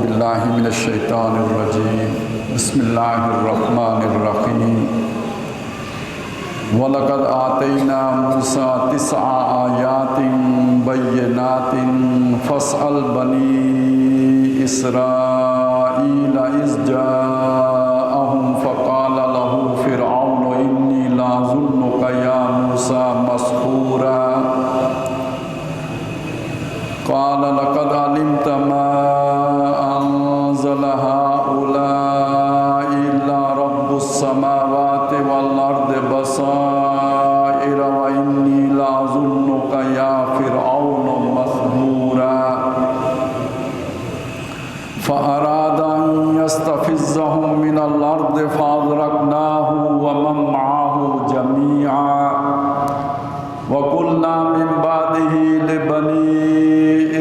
باللہ من الشیطان الرجیم بسم اللہ الرحمن الرحیم وَلَقَدْ آتَيْنَا مُوسَىٰ 9 آیَاتٍ بَيِّنَاتٍ فَاسْأَلْ بَنِي إِسْرَائِيلَ إِذْ جَاءَهُمْ فَقَالَ لَهُ فِرْعَوْنُ إِنِّي لَأَظُنُّكَ يَا مُوسَىٰ مَسْحُورًا قَالَ لَقَدْ عَلِمْتَ مَا أَنزَلَ هَٰؤُلَاءِ إِلَّا رَبُّ السَّمَاوَاتِ وَالْأَرْضِ بَصَائِرَ وَإِنِّي لَأَظُنُّكَ يَا فِرْعَوْنُ مَثْبُورًا فَأَرَادَ أَن يَسْتَفِزَّهُم مِّنَ الْأَرْضِ فَأَغْرَقْنَاهُ وَمَن مَّعَهُ جَمِيعًا وَقُلْنَا مِن بَعْدِهِ لِبَنِي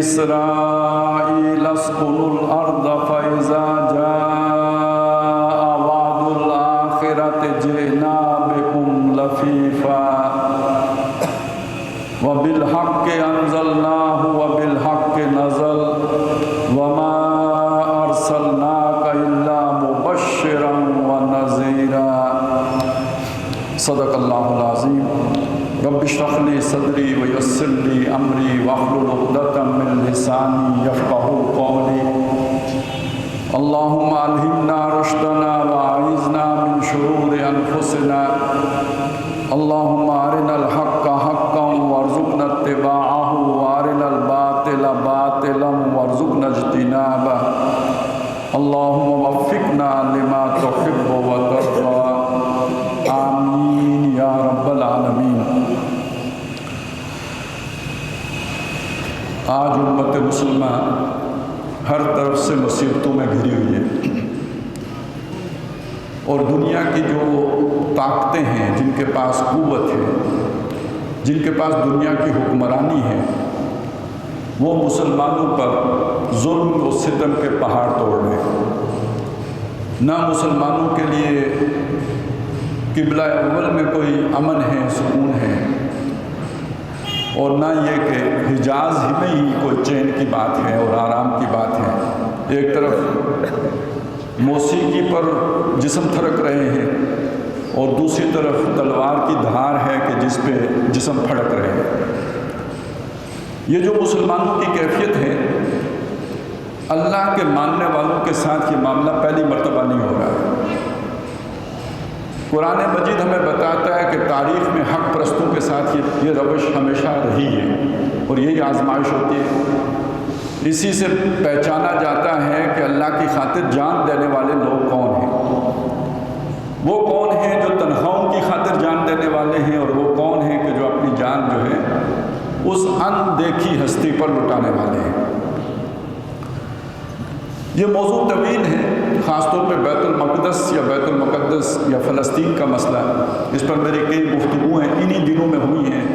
إِسْرَائِيلَ اسْكُنُوا الْأَرْضَ فَإِذَا جَاءَ وَعْدُ الْآخِرَةِ جِئْنَا بِكُمْ لَفِيفًا وَبِالْحَقِّ أَنزَلْنَاهُ وَبِالْحَقِّ نَزَلَ وَمَا أَرْسَلْنَاكَ إِلَّا مُبَشِّرًا وَنَذِيرًا صدق اللہ العظیم رب اشرح لي صدری ویسر لي امری واحلل عقدۃ من لسانی یفقهوا قولی اللهم الہمنا رشدنا واعذنا من شرور انفسنا اللهم ارنا الحق حقا وارزقنا اتباعه وارنا الباطل باطلا وارزقنا اجتنابه اللهم وفقنا لما تحب وترضى آمین یا رب العالمین۔ آج امت مسلمہ ہر طرف سے مصیبتوں میں گھری ہوئی ہے اور دنیا کی جو طاقتیں ہیں جن کے پاس قوت ہے، جن کے پاس دنیا کی حکمرانی ہے، وہ مسلمانوں پر ظلم و ستم کے پہاڑ توڑ رہے ہیں۔ نہ مسلمانوں کے لیے قبلہ اول میں کوئی امن ہے، سکون ہے، اور نہ یہ کہ حجاز ہی میں ہی کوئی چین کی بات ہے اور آرام کی بات ہے۔ ایک طرف موسیقی پر جسم تھرک رہے ہیں اور دوسری طرف تلوار کی دھار ہے کہ جس پہ جسم پھڑک رہے ہیں۔ یہ جو مسلمانوں کی کیفیت ہے، اللہ کے ماننے والوں کے ساتھ یہ معاملہ پہلی مرتبہ نہیں ہو رہا ہے۔ قرآن مجید ہمیں بتاتا ہے کہ تاریخ میں حق پرستوں کے ساتھ یہ روش ہمیشہ رہی ہے اور یہی آزمائش ہوتی ہے۔ اسی سے پہچانا جاتا ہے کہ اللہ کی خاطر جان دینے والے لوگ کون ہیں، وہ کون ہیں جو تنخواہوں کی خاطر جان دینے والے ہیں، اور وہ کون ہیں کہ جو اپنی جان جو ہے اس اندیکھی ہستی پر لٹانے والے ہیں۔ یہ موضوع طویل ہے، خاص طور پہ بیت المقدس یا بیت المقدس یا فلسطین کا مسئلہ، اس پر میری کئی گفتگو ہیں، انہی دنوں میں ہوئی ہیں،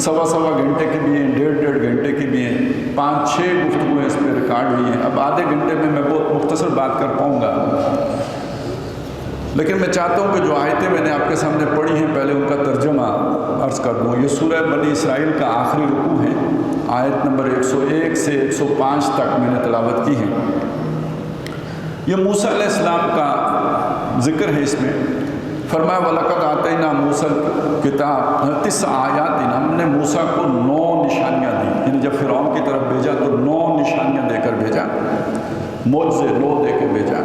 سوا گھنٹے کی بھی ہیں، ڈیڑھ گھنٹے کی بھی ہیں، 5-6 گفتگویں اس پہ ریکارڈ ہوئی ہیں۔ اب آدھے گھنٹے میں بہت مختصر بات کر پاؤں گا، لیکن میں چاہتا ہوں کہ جو آیتیں میں نے آپ کے سامنے پڑھی ہیں پہلے ان کا ترجمہ عرض کر دوں۔ یہ سورہ بنی اسرائیل کا آخری رکوع ہے، آیت نمبر 101 سے 105 تک میں نے تلاوت کی ہے۔ یہ موسیٰ علیہ السلام کا ذکر ہے، اس میں فرمایا وَلَقَدْ آتَيْنَا مُوسَىٰ الْكِتَابَ 9 آیات، ہم نے موسیٰ کو 9 نشانیاں دی، یعنی جب فرعون کی طرف بھیجا تو 9 نشانیاں دے کر بھیجا، معجزے 9 دے کے بھیجا۔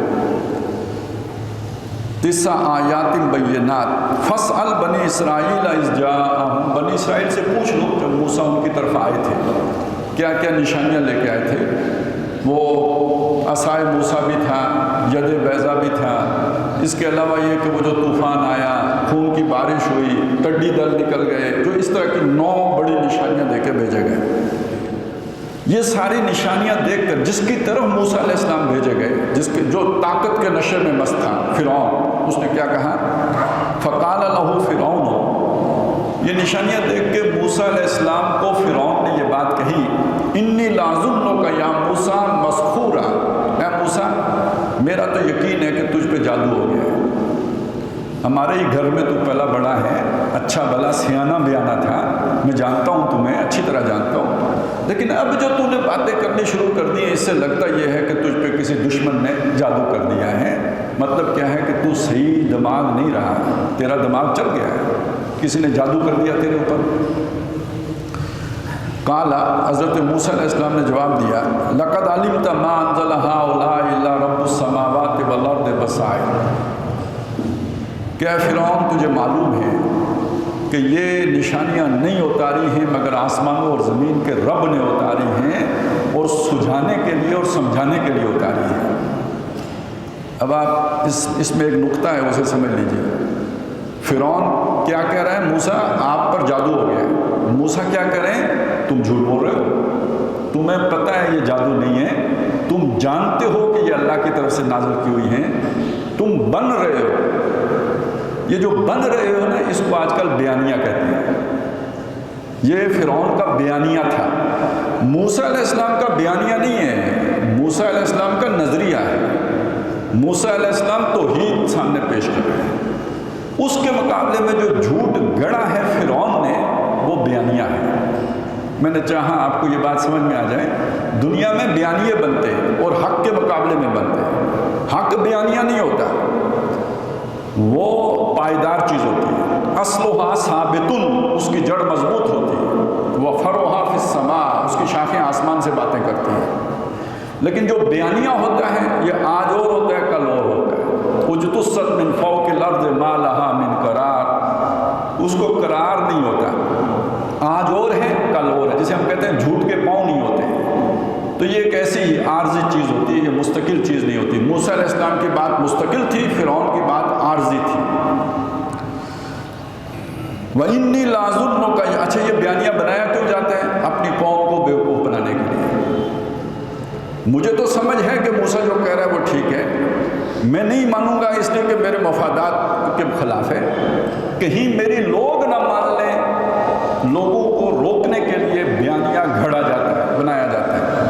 9 آیات بینات فاسأل بنی اسرائیل اذ جاءہم، بنی اسرائیل سے پوچھ لو جب موسیٰ ان کی طرف آئے تھے کیا کیا نشانیاں لے کے آئے تھے۔ وہ عصائے موسیٰ بھی تھا، ید بیضا بھی تھا، اس کے علاوہ یہ کہ وہ جو طوفان آیا، خون کی بارش ہوئی، ٹڈی دل نکل گئے، جو اس طرح کی 9 بڑی نشانیاں دے کے بھیجے گئے۔ یہ ساری نشانیاں دیکھ کر جس کی طرف موسیٰ علیہ السلام بھیجے گئے، جو طاقت کے نشے میں مست تھا فرعون، اس نے کیا کہا؟ فقال له فرعون، یہ نشانیاں دیکھ کے موسیٰ علیہ السلام کو فرعون نے یہ بات کہی، انی لاظنک یا موسیٰ مسحورا، اے موسیٰ میرا تو یقین ہے کہ تجھ پہ جادو ہو گیا ہے، ہمارے ہی گھر میں تو پلا بڑا ہے، اچھا بھلا سیانہ بیانہ تھا، میں جانتا ہوں تمہیں اچھی طرح جانتا ہوں، لیکن اب جو تو نے باتیں کرنی شروع کر دی ہیں، اس سے لگتا یہ ہے کہ تجھ پہ کسی کسی دشمن نے جادو کر دیا ہے۔ مطلب کیا ہے کہ تو صحیح دماغ نہیں رہا، تیرا دماغ چل گیا ہے، کسی نے جادو کر دیا تیرے اوپر۔ قال، حضرت موسیٰ علیہ السلام نے جواب دیا، لقد علمت ما انزل هؤلاء الا رب السماوات والارض بصائر، کیا فرعون تجھے معلوم ہے کہ یہ نشانیاں نہیں اتاری ہیں مگر آسمانوں اور زمین کے رب نے اتاری ہیں، اور سجھانے کے لیے اور سمجھانے کے لیے اتاری ہیں۔ اب آپ اس میں ایک نقطہ ہے، اسے سمجھ لیجئے۔ فرعون کیا کہہ رہا ہے؟ موسیٰ آپ پر جادو ہو گیا ہے۔ موسیٰ کیا کریں؟ تم جھوٹ بول رہے ہو، تمہیں پتہ ہے یہ جادو نہیں ہے، تم جانتے ہو کہ یہ اللہ کی طرف سے نازل کی ہوئی ہیں، تم بن رہے ہو۔ یہ جو بن رہے ہو نا، اس کو آج کل بیانیہ کہتے ہیں۔ یہ فرعون کا بیانیہ تھا، موسیٰ علیہ السلام کا بیانیہ نہیں ہے، موسیٰ علیہ السلام کا نظریہ ہے۔ موسیٰ علیہ السلام توحید سامنے پیش کر رہے ہیں، اس کے مقابلے میں جو جھوٹ گڑا ہے فرعون نے، وہ بیانیہ ہے۔ میں نے چاہا آپ کو یہ بات سمجھ میں آ جائے، دنیا میں بیانیے بنتے ہیں اور حق کے مقابلے میں بنتے ہیں۔ حق بیانیہ نہیں ہوتا، وہ پائیدار چیز ہوتی ہے، اصلها ثابت، اس کی جڑ مضبوط ہوتی ہے، وفرعها فی السماء، اس کی شاخیں آسمان سے باتیں کرتی ہیں۔ لیکن جو بیانیہ ہوتا ہے یہ آج اور ہوتا ہے، کل اور ہوتا ہے۔ اجتثت من فوق الارض ما لها من قرار، اس کو قرار نہیں ہوتا، آج اور ہے کل اور ہے، جسے ہم کہتے ہیں جھوٹ کے پاؤں نہیں ہوتے ہیں۔ تو یہ ایک ایسی عارضی چیز ہوتی ہے، یہ مستقل چیز نہیں ہوتی۔ موسیٰ علیہ السلام کی بات مستقل تھی، فرعون کی بات عارضی تھی۔ وَإِنِّي لَأَظُنُّكَ، اچھا یہ بیانیہ بنایا کیوں جاتا ہے؟ اپنی قوم کو بیوقوف بنانے کے لیے۔ مجھے تو سمجھ ہے کہ موسیٰ جو کہہ رہا ہے وہ ٹھیک ہے، میں نہیں مانوں گا اس لیے کہ میرے مفادات کے خلاف ہے، کہیں میری لوگ نہ مان لیں، لوگوں کو روکنے کے لیے بیانیہ گھڑا جاتا ہے، بنایا جاتا ہے۔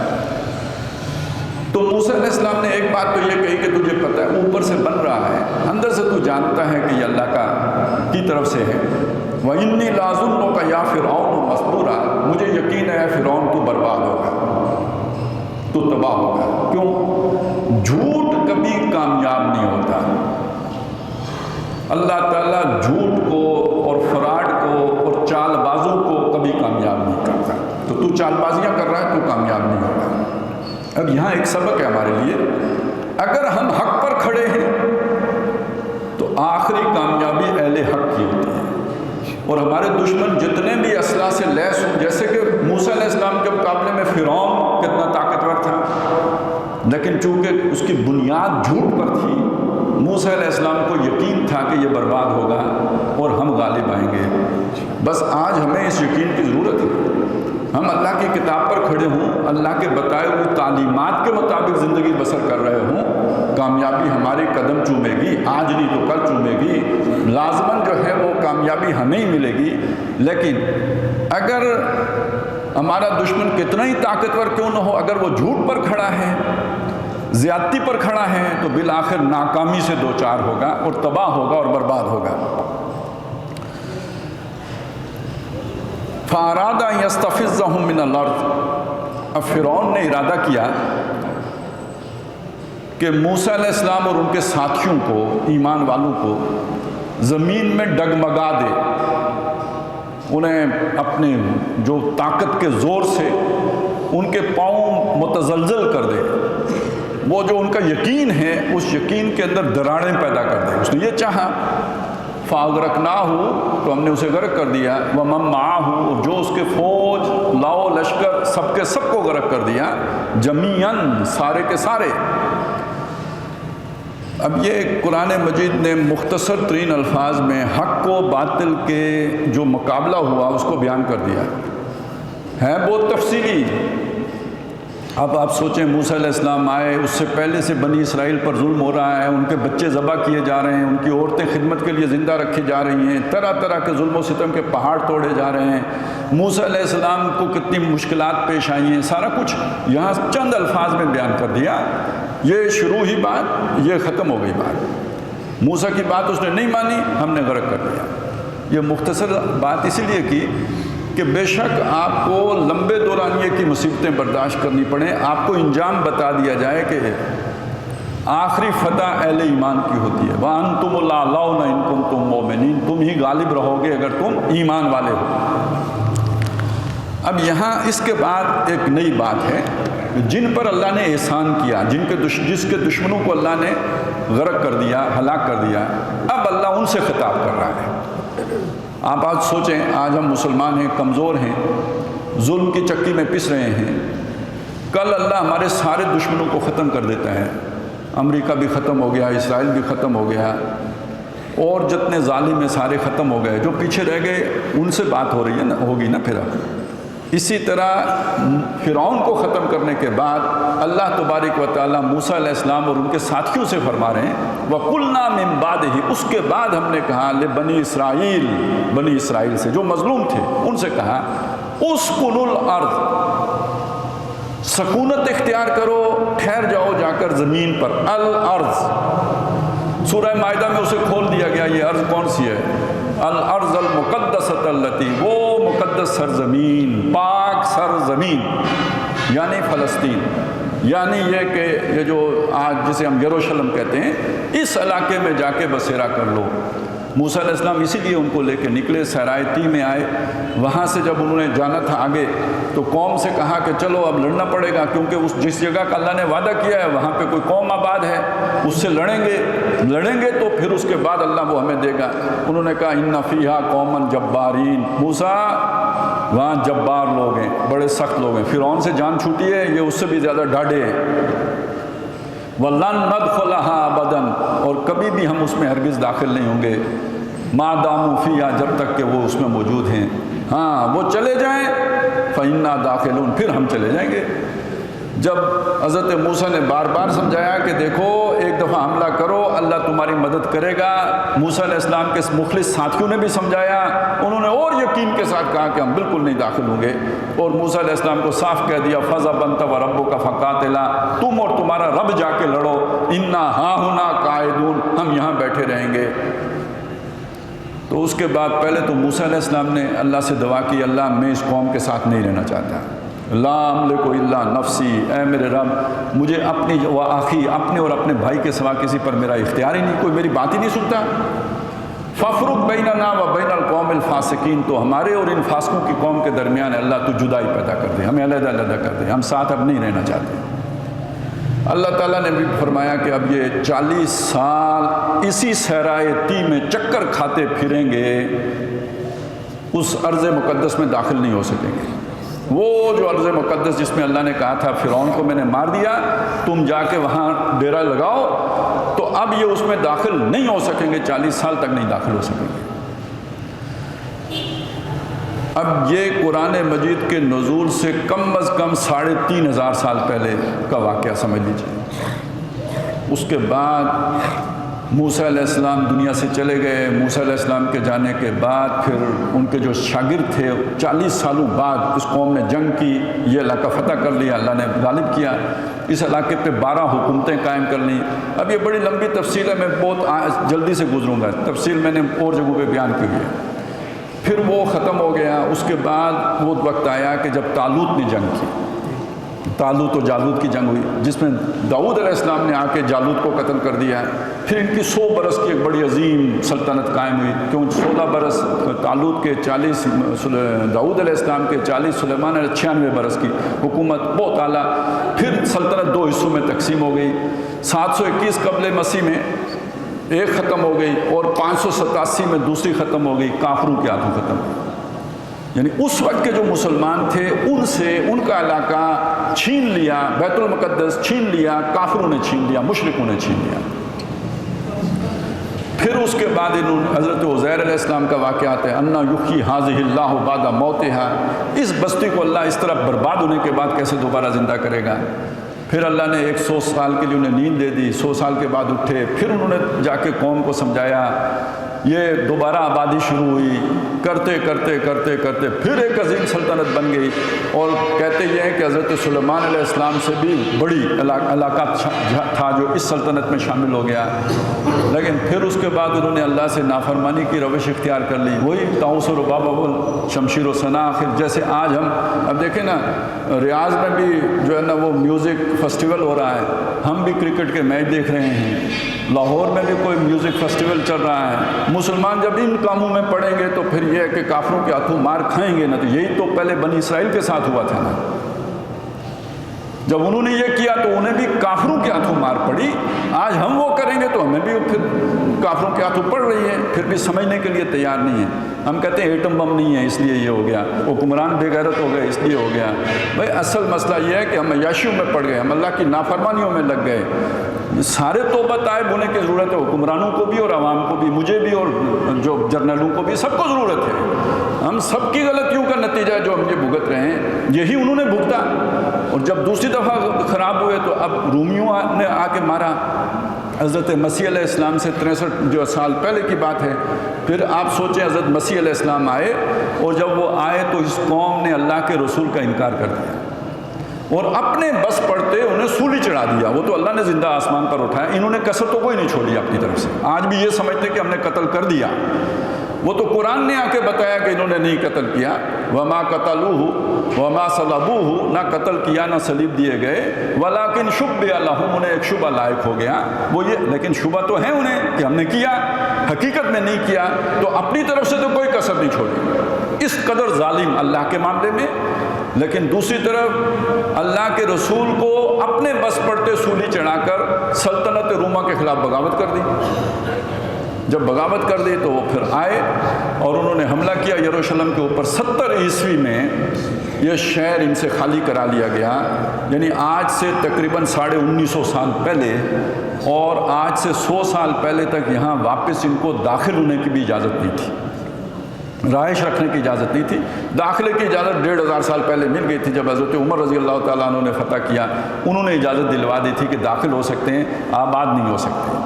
تو موسیٰ علیہ السلام نے ایک بات تو یہ کہی کہ تجھے پتہ ہے اوپر سے بن رہا ہے، اندر سے تو جانتا ہے کہ یہ اللہ کی طرف سے ہے۔ وَإِنِّي لَأَظُنُّكَ يَا فِرْعَوْنُ مَثْبُورًا، مجھے یقین ہے فرعون تو برباد ہوگا، تو تباہ ہوگا۔ کیوں؟ جھوٹ کبھی کامیاب نہیں ہوتا۔ اللہ تعالیٰ جھوٹ کو اور فراڈ کو اور چال بازوں کو کبھی کامیاب نہیں کرتا۔ تو چال بازیاں کر رہا ہے تو کامیاب نہیں ہوگا۔ اب یہاں ایک سبق ہے ہمارے لیے، اگر ہم حق پر کھڑے ہیں تو آخری کامیابی اہل حق کی ہوتی ہے، اور ہمارے دشمن جتنے بھی اسلحہ سے لیس ہوں، جیسے کہ موسیٰ علیہ السلام کے مقابلے میں فرعون کتنا طاقتور تھا، لیکن چونکہ اس کی بنیاد جھوٹ پر تھی، موسیٰ علیہ السلام کو یقین تھا کہ یہ برباد ہوگا اور ہم غالب آئیں گے۔ بس آج ہمیں اس یقین کی ضرورت ہے، ہم اللہ کی کتاب پر کھڑے ہوں، اللہ کے بتائے ہوئے تعلیمات کے مطابق زندگی بسر کر رہے ہوں، کامیابی ہمارے قدم چومے گی، آج نہیں تو کل چومے گی، لازماً جو ہے وہ کامیابی ہمیں ہی ملے گی۔ لیکن اگر ہمارا دشمن کتنا ہی طاقتور کیوں نہ ہو، اگر وہ جھوٹ پر کھڑا ہے، زیادتی پر کھڑا ہے، تو بالآخر ناکامی سے دوچار ہوگا اور تباہ ہوگا اور برباد ہوگا۔ فَأَرَادَ أَن يَسْتَفِزَّهُم مِّنَ الْأَرْضِ، اب فرعون نے ارادہ کیا کہ موسیٰ علیہ السلام اور ان کے ساتھیوں کو، ایمان والوں کو زمین میں ڈگمگا دے، انہیں اپنے جو طاقت کے زور سے ان کے پاؤں متزلزل کر دے، وہ جو ان کا یقین ہے اس یقین کے اندر دراڑیں پیدا کر دے۔ اس نے یہ چاہا، فَأَغْرَقْنَاهُ، تو ہم نے اسے غرق کر دیا، وَمَن مَّعَهُ، اور جو اس کے فوج لاؤ لشکر سب کے سب کو غرق کر دیا، جمیعاً، سارے کے سارے۔ اب یہ قرآن مجید نے مختصر ترین الفاظ میں حق و باطل کے جو مقابلہ ہوا اس کو بیان کر دیا ہے، بہت تفصیلی۔ اب آپ سوچیں، موسیٰ علیہ السلام آئے، اس سے پہلے سے بنی اسرائیل پر ظلم ہو رہا ہے، ان کے بچے ذبح کیے جا رہے ہیں، ان کی عورتیں خدمت کے لیے زندہ رکھی جا رہی ہیں، طرح طرح کے ظلم و ستم کے پہاڑ توڑے جا رہے ہیں، موسیٰ علیہ السلام کو کتنی مشکلات پیش آئی ہیں، سارا کچھ یہاں چند الفاظ میں بیان کر دیا۔ یہ شروع ہی بات، یہ ختم ہو گئی بات۔ موسیٰ کی بات اس نے نہیں مانی، ہم نے غرق کر دیا۔ یہ مختصر بات اسی لیے کی کہ بے شک آپ کو لمبے دورانیے کی مصیبتیں برداشت کرنی پڑیں، آپ کو انجام بتا دیا جائے کہ آخری فتح اہل ایمان کی ہوتی ہے، وَأَنْتُمُ الْأَعْلَوْنَ إِن كُنتُم مُؤْمِنِينَ، تم ہی غالب رہو گے اگر تم ایمان والے ہو۔ اب یہاں اس کے بعد ایک نئی بات ہے، جن پر اللہ نے احسان کیا، جس کے دشمنوں کو اللہ نے غرق کر دیا، ہلاک کر دیا، اب اللہ ان سے خطاب کر رہا ہے۔ آپ آج سوچیں، آج ہم مسلمان ہیں، کمزور ہیں، ظلم کی چکی میں پس رہے ہیں، کل اللہ ہمارے سارے دشمنوں کو ختم کر دیتا ہے، امریکہ بھی ختم ہو گیا، اسرائیل بھی ختم ہو گیا، اور جتنے ظالم ہیں سارے ختم ہو گئے، جو پیچھے رہ گئے ان سے بات ہو رہی ہے نا، ہوگی نا پھر اب۔ اسی طرح فرعون کو ختم کرنے کے بعد اللہ تبارک و تعالیٰ موسیٰ علیہ السلام اور ان کے ساتھیوں سے فرما رہے ہیں، وَقُلْنَا مِن بَعْدِهِ، اس کے بعد ہم نے کہا بنی اسرائیل سے جو مظلوم تھے ان سے کہا، اسْكُنُوا الْأَرْضَ، سکونت اختیار کرو، ٹھہر جاؤ جا کر زمین پر، الارض، سورہ مائدہ میں اسے کھول دیا گیا، یہ ارض کون سی ہے؟ الارض المقدسۃ التی، وہ مقدس سرزمین، پاک سرزمین، یعنی فلسطین، یعنی یہ کہ یہ جو آج جسے ہم یروشلم کہتے ہیں، اس علاقے میں جا کے بسیرا کر لو۔ موسیٰ علیہ السلام اسی لیے ان کو لے کے نکلے، صحرائے طی میں آئے، وہاں سے جب انہوں نے جانا تھا آگے تو قوم سے کہا کہ چلو اب لڑنا پڑے گا، کیونکہ جس جگہ کا اللہ نے وعدہ کیا ہے وہاں پہ کوئی قوم آباد ہے، اس سے لڑیں گے تو پھر اس کے بعد اللہ وہ ہمیں دے گا۔ انہوں نے کہا ان فیہا قوما جبارین، موسیٰ وہاں جبار لوگ ہیں، بڑے سخت لوگ ہیں، فرعون سے جان چھوٹی ہے، یہ اس سے بھی زیادہ ڈاڈے ہیں۔ وَلَن نَدْخُلَهَا أَبَدًا، اور کبھی بھی ہم اس میں ہرگز داخل نہیں ہوں گے، مَا دَامُوا فِيهَا، جب تک کہ وہ اس میں موجود ہیں، ہاں وہ چلے جائیں، فَإِنَّا دَاخِلُونَ، پھر ہم چلے جائیں گے۔ جب حضرت موسیٰ نے بار بار سمجھایا کہ دیکھو ایک دفعہ حملہ کرو، اللہ تمہاری مدد کرے گا، موسیٰ علیہ السلام کے مخلص ساتھیوں نے بھی سمجھایا، انہوں نے اور یقین کے ساتھ کہا کہ ہم بالکل نہیں داخل ہوں گے، اور موسیٰ علیہ السلام کو صاف کہہ دیا فَذْهَبْ أَنْتَ وَرَبُّكَ فَقَاتِلَا، تم اور تمہارا رب جا کے لڑو، اِنَّا هَاهُنَا قَاعِدُونَ، ہم یہاں بیٹھے رہیں گے۔ تو اس کے بعد پہلے تو موسیٰ علیہ السلام نے اللہ سے دعا کی، اللہ میں اس قوم کے ساتھ نہیں رہنا چاہتا، لا املک الا نفسی، اے میرے رب مجھے اپنی و آخی، اپنے اور اپنے بھائی کے سوا کسی پر میرا اختیار ہی نہیں، کوئی میری بات ہی نہیں سنتا۔ فَافْرُقْ بَيْنَنَا وَبَيْنَ الْقَوْمِ الْفَاسِقِينَ، تو ہمارے اور ان فاسقوں کی قوم کے درمیان اللہ تو جدائی پیدا کر دے، ہمیں علیحدہ علیحدہ کر دے، ہم ساتھ اب نہیں رہنا چاہتے۔ اللہ تعالیٰ نے بھی فرمایا کہ اب یہ 40 سال اسی صحرائے طی میں چکر کھاتے پھریں گے، اس ارض مقدس میں داخل نہیں ہو سکیں گے۔ وہ جو ارض مقدس جس میں اللہ نے کہا تھا فرعون کو میں نے مار دیا، تم جا کے وہاں ڈیرا لگاؤ، تو اب یہ اس میں داخل نہیں ہو سکیں گے، 40 سال تک نہیں داخل ہو سکیں گے۔ اب یہ قرآن مجید کے نزول سے کم از کم 3500 سال پہلے کا واقعہ سمجھ لیجیے۔ اس کے بعد موسیٰ علیہ السلام دنیا سے چلے گئے، موسیٰ علیہ السلام کے جانے کے بعد پھر ان کے جو شاگرد تھے 40 سالوں بعد اس قوم نے جنگ کی، یہ علاقہ فتح کر لیا، اللہ نے غالب کیا، اس علاقے پہ 12 حکومتیں قائم کر لیں۔ اب یہ بڑی لمبی تفصیل ہے، میں بہت جلدی سے گزروں گا، تفصیل میں نے اور جگہوں پہ بیان کی ہے۔ پھر وہ ختم ہو گیا، اس کے بعد وہ وقت آیا کہ جب طالوت نے جنگ کی، طالوت اور جالوت کی جنگ ہوئی، جس میں داؤد علیہ السلام نے آ کے جالوت کو قتل کر دیا۔ پھر ان کی 100 برس کی ایک بڑی عظیم سلطنت قائم ہوئی، کیوں 16 برس طالوت کے، 40 داؤد علیہ السلام کے، 40 سلیمان علیہ 96 برس کی حکومت، بہت اعلیٰ۔ پھر سلطنت 2 حصوں میں تقسیم ہو گئی، 721 قبل مسیح میں ایک ختم ہو گئی، اور 587 میں دوسری ختم ہو گئی، کافروں کے ہاتھوں ختم ہوئی۔ یعنی اس وقت کے جو مسلمان تھے ان سے ان کا علاقہ چھین لیا، بیت المقدس چھین لیا، کافروں نے چھین لیا، مشرکوں نے چھین لیا۔ پھر اس کے بعد حضرت عزیر علیہ السلام کا واقعہ آتا ہے، انا یحیی ھذہ اللہ بعد موتھا، اس بستی کو اللہ اس طرح برباد ہونے کے بعد کیسے دوبارہ زندہ کرے گا۔ پھر اللہ نے 100 سال کے لیے انہیں نیند دے دی، 100 سال کے بعد اٹھے، پھر انہوں نے جا کے قوم کو سمجھایا یہ دوبارہ آبادی شروع ہوئی، کرتے کرتے کرتے کرتے پھر ایک عظیم سلطنت بن گئی، اور کہتے یہ ہیں کہ حضرت سلیمان علیہ السلام سے بھی بڑی علاقہ تھا جو اس سلطنت میں شامل ہو گیا۔ لیکن پھر اس کے بعد انہوں نے اللہ سے نافرمانی کی روش اختیار کر لی، وہی طاؤس و رباب اول، شمشیر و ثنا آخر، جیسے آج ہم اب دیکھیں نا ریاض میں بھی جو ہے نا وہ میوزک فیسٹیول ہو رہا ہے، ہم بھی کرکٹ کے میچ دیکھ رہے ہیں، لاہور میں بھی کوئی میوزک فیسٹیول چل رہا ہے۔ مسلمان جب ان کاموں میں پڑیں گے تو پھر یہ ہے کہ کافروں کے ہاتھوں مار کھائیں گے نا، تو یہی تو پہلے بنی اسرائیل کے ساتھ ہوا تھا نا، جب انہوں نے یہ کیا تو انہیں بھی کافروں کے ہاتھوں مار پڑی، آج ہم وہ کریں گے تو ہمیں بھی پھر کافروں کے ہاتھوں پڑ رہی ہے، پھر بھی سمجھنے کے لیے تیار نہیں ہے۔ ہم کہتے ہیں ایٹم بم نہیں ہے اس لیے یہ ہو گیا، حکمران بے غیرت ہو گئے اس لیے ہو گیا۔ بھائی اصل مسئلہ یہ ہے کہ ہم عیاشیوں میں پڑ گئے، ہم اللہ کی نافرمانیوں میں لگ گئے۔ سارے توبہ طائب ہونے کی ضرورت ہے، حکمرانوں کو بھی اور عوام کو بھی، مجھے بھی اور جو جرنلوں کو بھی، سب کو ضرورت ہے۔ ہم سب کی غلطیوں کا نتیجہ جو ہم یہ بھگت رہے ہیں یہی انہوں نے بھگتا، اور جب دوسری دفعہ خراب ہوئے تو اب رومیوں نے آ کے مارا۔ حضرت مسیح علیہ السلام سے 63 سال پہلے کی بات ہے۔ پھر آپ سوچیں حضرت مسیح علیہ السلام آئے، اور جب وہ آئے تو اس قوم نے اللہ کے رسول کا انکار کر دیا، اور اپنے بس پڑتے انہیں سولی چڑھا دیا۔ وہ تو اللہ نے زندہ آسمان پر اٹھایا، انہوں نے کسر تو کوئی نہیں چھوڑی اپنی طرف سے۔ آج بھی یہ سمجھتے کہ ہم نے قتل کر دیا، وہ تو قرآن نے آ کے بتایا کہ انہوں نے نہیں قتل کیا۔ وما قتلوہ وما صلبوہ، نہ قتل کیا نہ صلیب دیے گئے، ولیکن شبہ لہم، انہیں ایک شبہ لائق ہو گیا، وہ یہ، لیکن شبہ تو ہے انہیں کہ ہم نے کیا، حقیقت میں نہیں کیا، تو اپنی طرف سے تو کوئی کسر نہیں چھوڑی، اس قدر ظالم اللہ کے معاملے میں۔ لیکن دوسری طرف اللہ کے رسول کو اپنے بس پڑتے سولی چڑھا کر سلطنت روما کے خلاف بغاوت کر دی۔ جب بغاوت کر دی تو وہ پھر آئے اور انہوں نے حملہ کیا یروشلم کے اوپر۔ 70 عیسوی میں یہ شہر ان سے خالی کرا لیا گیا، یعنی آج سے تقریباً 1950 سال پہلے، اور آج سے 100 سال پہلے تک یہاں واپس ان کو داخل ہونے کی بھی اجازت نہیں تھی، رہائش رکھنے کی اجازت نہیں تھی۔ داخلے کی اجازت 1500 سال پہلے مل گئی تھی، جب حضرت عمر رضی اللہ تعالیٰ عنہ نے فتح کیا، انہوں نے اجازت دلوا دی تھی کہ داخل ہو سکتے ہیں، آباد نہیں ہو سکتے۔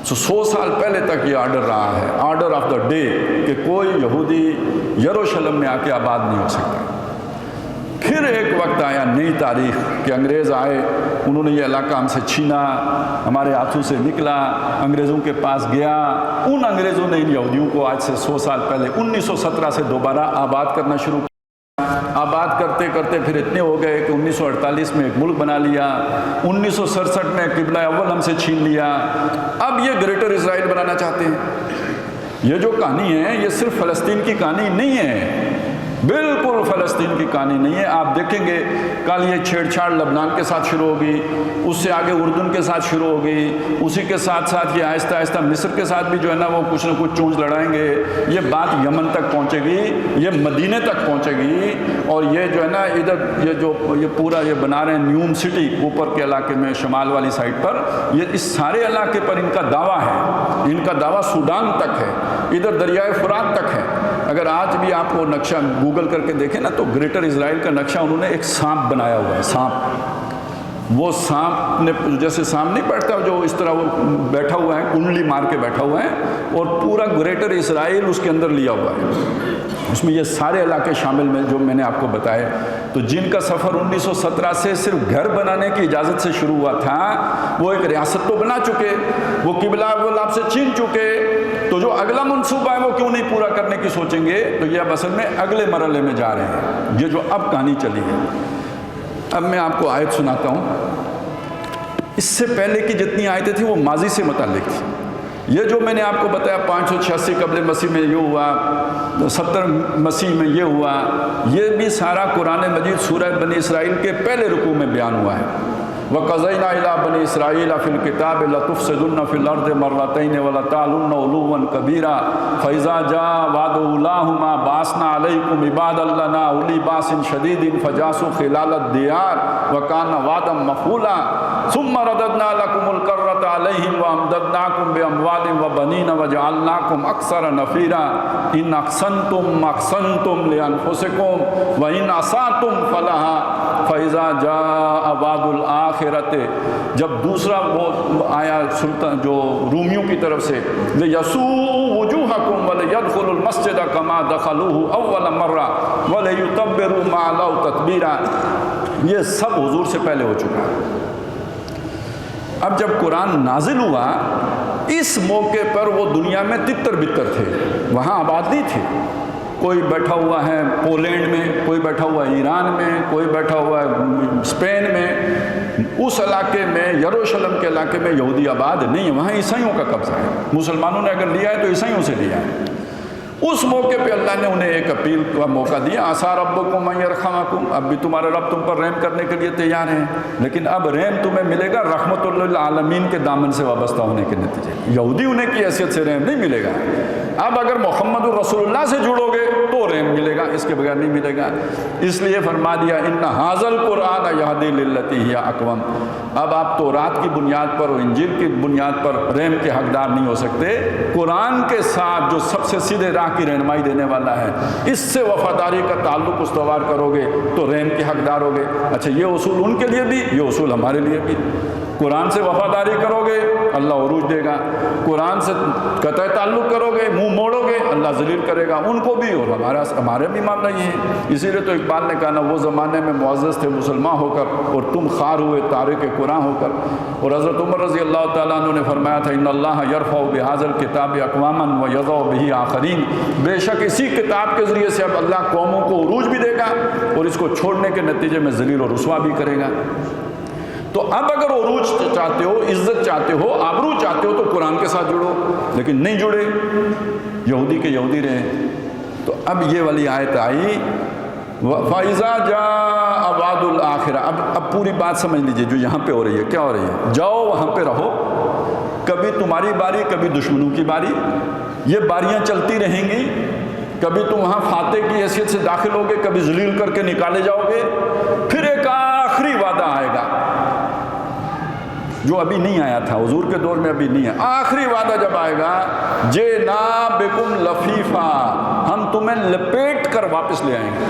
100 سال پہلے تک یہ آرڈر رہا ہے، آرڈر آف دا ڈے، کہ کوئی یہودی یروشلم میں آ کے آباد نہیں ہو سکتا۔ پھر ایک وقت آیا، نئی تاریخ، کہ انگریز آئے، انہوں نے یہ علاقہ ہم سے چھینا، ہمارے ہاتھوں سے نکلا، انگریزوں کے پاس گیا، ان انگریزوں نے ان یہودیوں کو آج سے 100 سال پہلے 1917 سے دوبارہ آباد کرنا شروع کیا۔ آباد کرتے کرتے پھر اتنے ہو گئے کہ 1948 میں ایک ملک بنا لیا، 1967 میں قبلہ اول ہم سے چھین لیا، اب یہ گریٹر اسرائیل بنانا چاہتے ہیں۔ یہ جو کہانی ہے یہ صرف فلسطین کی کہانی نہیں ہے، بالکل فلسطین کی کہانی نہیں ہے۔ آپ دیکھیں گے کل یہ چھیڑ چھاڑ لبنان کے ساتھ شروع ہوگی، اس سے آگے اردن کے ساتھ شروع ہوگی، اسی کے ساتھ ساتھ یہ آہستہ آہستہ مصر کے ساتھ بھی جو ہے نا وہ کچھ نہ کچھ چونچ لڑائیں گے، یہ بات یمن تک پہنچے گی، یہ مدینے تک پہنچے گی، اور یہ جو ہے نا ادھر یہ پورا یہ بنا رہے ہیں نیوم سٹی اوپر کے علاقے میں شمال والی سائڈ پر، یہ اس سارے علاقے پر ان کا دعویٰ ہے، ان کا دعویٰ سوڈان تک ہے، ادھر دریائے فرات تک ہے۔ اگر آج بھی آپ وہ نقشہ گوگل کر کے دیکھیں نا تو گریٹر اسرائیل کا نقشہ انہوں نے ایک سانپ بنایا ہوا ہے، سانپ، وہ سانپ نے جیسے سانپ نہیں بیٹھتا جو اس طرح وہ بیٹھا ہوا ہے، کنڈلی مار کے بیٹھا ہوا ہے، اور پورا گریٹر اسرائیل اس کے اندر لیا ہوا ہے، اس میں یہ سارے علاقے شامل میں جو میں نے آپ کو بتائے۔ تو جن کا سفر 1917 سے صرف گھر بنانے کی اجازت سے شروع ہوا تھا، وہ ایک ریاست تو بنا چکے، وہ قبلہ اول آپ سے چھین چکے، تو جو اگلا منصوبہ ہے وہ کیوں نہیں پورا کرنے کی سوچیں گے؟ تو یہ اب اصل میں اگلے مرحلے میں جا رہے ہیں، یہ جو اب کہانی چلی ہے۔ اب میں آپ کو آیت سناتا ہوں، اس سے پہلے کی جتنی آیتیں تھیں وہ ماضی سے متعلق تھی۔ یہ جو میں نے آپ کو بتایا 586 قبل مسیح میں یہ ہوا، 70 مسیح میں یہ ہوا، یہ بھی سارا قرآن مجید سورہ بنی اسرائیل کے پہلے رکوع میں بیان ہوا ہے۔ وَقَضَيْنَا إِلَىٰ بَنِي إِسْرَائِيلَ فِي الْكِتَابِ لَتُفْسِدُنَّ فِي الْأَرْضِ مَرَّتَيْنِ وَلَتَعْلُنَّ عُلُوًّا كَبِيرًا فَإِذَا جَاءَ وَعْدُ أُولَاهُمَا بَعَثْنَا عَلَيْكُمْ عِبَادًا لَنَا أُولِي بَأْسٍ شَدِيدٍ فَجَاسُوا خِلَالَ الدِّيَارِ وَكَانَ وَعْدًا مَفْعُولًا ثُمَّ رَدَدْنَا لَكُمُ الْكَرَّةَ عَلَيْهِمْ وَأَمْدَدْنَاكُمْ بِأَمْوَالٍ وَبَنِينَ وَجَعَلْنَاكُمْ أَكْثَرَ نَفِيرًا إِنْ أَحْسَنْتُمْ أَحْسَنْتُمْ لِأَنفُسِكُمْ وَإِنْ أَسَأْتُمْ فَلَهَا فَإِذَا جَاءَ وَعْدُ الْآخِرَةِ، جب دوسرا وہ آیا سلطان جو رومیوں کی طرف سے، لِيَسُوءُ وُجُوهَكُمْ وَلِيَدْخُلُوا الْمَسْجِدَ كَمَا دَخَلُوهُ أَوَّلَ مَرَّةٍ وَلِيُتَبِّرُوا مَا عَلَوْا تَتْبِيرًا، یہ سب حضور سے پہلے ہو چکا ہے۔ اب جب قرآن نازل ہوا، اس موقع پر وہ دنیا میں تتر بتر تھے، وہاں آباد نہیں تھے۔ کوئی بیٹھا ہوا ہے پولینڈ میں، کوئی بیٹھا ہوا ہے ایران میں، کوئی بیٹھا ہوا ہے اسپین میں، اس علاقے میں یروشلم کے علاقے میں یہودی آباد نہیں ہے، وہاں عیسائیوں کا قبضہ ہے۔ مسلمانوں نے اگر لیا ہے تو عیسائیوں سے لیا ہے۔ اس موقع پہ اللہ نے انہیں ایک اپیل کا موقع دیا، عسیٰ ربکم ان یرحمکم، اب بھی تمہارا رب تم پر رحم کرنے کے لیے تیار ہے، لیکن اب رحم تمہیں ملے گا رحمت للعالمین کے دامن سے وابستہ ہونے کے نتیجے۔ یہودی انہیں کی حیثیت سے رحم نہیں ملے گا، اب اگر محمد الرسول اللہ سے جڑو گے تو رحم ملے گا، اس کے بغیر نہیں ملے گا۔ اس لیے فرما دیا ان ھذا القرآن یہدی للتی ہی اقوم، اب آپ تورات کی بنیاد پر اور انجیل کی بنیاد پر رحم کے حقدار نہیں ہو سکتے، قرآن کے ساتھ جو سب سے سیدھے راہ کی رہنمائی دینے والا ہے، اس سے وفاداری کا تعلق استوار کرو گے تو رحم کے حقدار ہوگے۔ اچھا، یہ اصول ان کے لیے بھی، یہ اصول ہمارے لیے بھی۔ قرآن سے وفاداری کرو گے اللہ عروج دے گا، قرآن سے قطع تعلق کرو گے، منہ موڑو گے اللہ ذلیل کرے گا، ان کو بھی اور ہمارے بھی معاملہ یہ ہے۔ اسی لیے تو اقبال نے کہا نا، وہ زمانے میں معزز تھے مسلمان ہو کر اور تم خار ہوئے تارک قرآن ہو کر۔ اور حضرت عمر رضی اللہ تعالیٰ عنہ نے فرمایا تھا ان اللہ یرفع بہذا الکتاب اقواما ویضع بہ آخرین، بے شک اسی کتاب کے ذریعے سے اب اللہ قوموں کو عروج بھی دے گا اور اس کو چھوڑنے کے نتیجے میں ذلیل اور رسوا بھی کرے گا۔ تو اب اگر عروج چاہتے ہو، عزت چاہتے ہو، آبرو چاہتے ہو تو قرآن کے ساتھ جڑو، لیکن نہیں جڑے، یہودی کے یہودی رہے۔ تو اب یہ والی آیت آئی فَإِذَا جَاءَ وَعْدُ الْآخِرَةِ، اب پوری بات سمجھ لیجئے جو یہاں پہ ہو رہی ہے، کیا ہو رہی ہے؟ جاؤ وہاں پہ رہو، کبھی تمہاری باری کبھی دشمنوں کی باری، یہ باریاں چلتی رہیں گی، کبھی تم وہاں فاتح کی حیثیت سے داخل ہوگے، کبھی ذلیل کر کے نکالے جاؤ گے، پھر ایک آخری وعدہ آئے گا جو ابھی نہیں آیا تھا، حضور کے دور میں ابھی نہیں ہے۔ آخری وعدہ جب آئے گا، جِئْنَا بِكُمْ لَفِيفًا، ہم تمہیں لپیٹ کر واپس لے آئیں گے۔